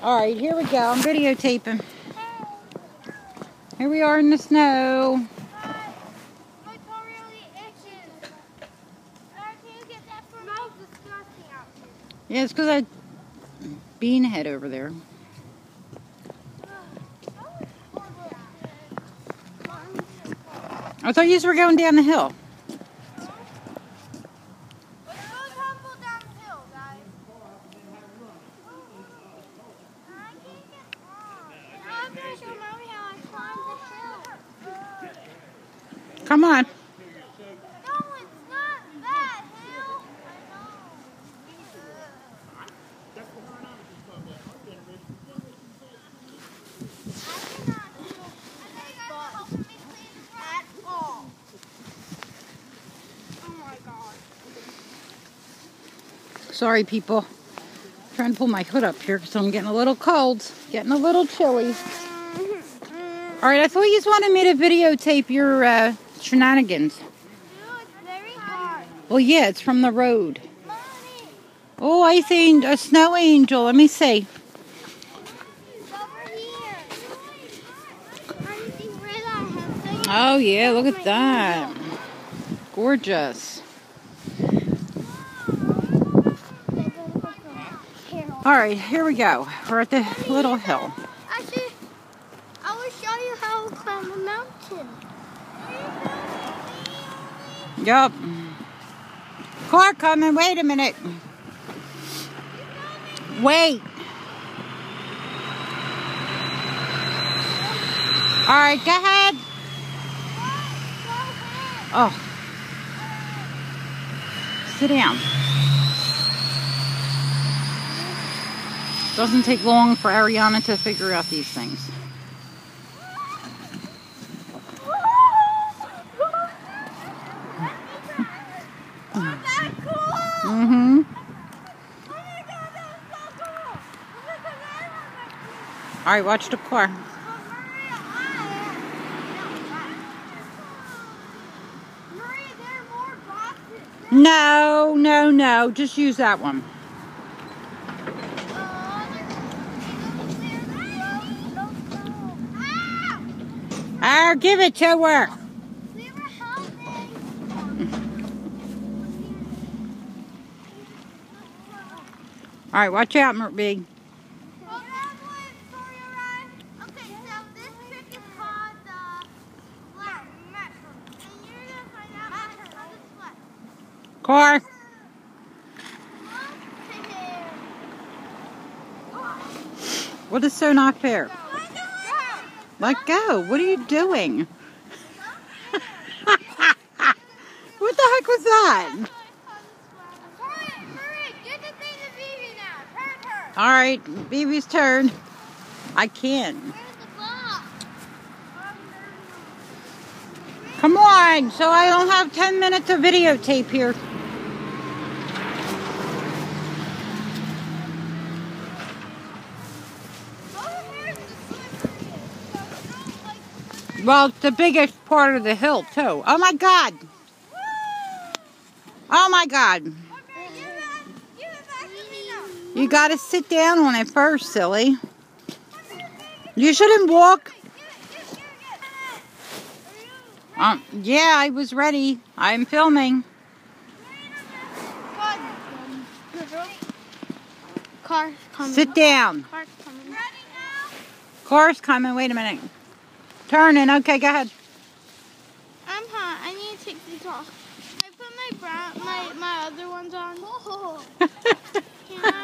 Alright, here we go. I'm videotaping. Here we are in the snow. My toe really itches. Can you get that for me? It smells disgusting out here. Yeah, it's because I bean head over there. I thought you were going down the hill. Come on. No, it's not that hill. At all. Oh my God. Sorry, people. I'm trying to pull my hood up here because I'm getting a little cold. Getting a little chilly. Alright, I thought you just wanted me to videotape your shenanigans. It's very hard. Well, yeah, it's from the road. Mommy. Oh, I seen a snow angel. Let me see. It's over here. Mommy, Oh, yeah, look at that. Gorgeous. Alright, here we go. We're at the little hill. Actually, I will show you how to climb a mountain. Yup. Car coming. Wait a minute. Wait. Alright, go ahead. Oh. Sit down. Doesn't take long for Ariana to figure out these things. Mm-hmm. Alright, watch the car. No, no, no. Just use that one. Give it to her. Alright, watch out, Big. Car. What is so not fair? Let go. What are you doing? What the heck was that? Alright, Bibi's turn. I can. Come on, so I don't have 10 minutes of videotape here. Well, it's the biggest part of the hill, too. Oh, my God. Oh, my God. You got to sit down on it first, silly. You shouldn't walk. Yeah, I was ready. I'm filming. Car's coming. Sit down. Car's coming. Car's coming. Wait a minute. Turning. Okay, go ahead. I'm hot. I need to take these off. I put my other ones on. Can I?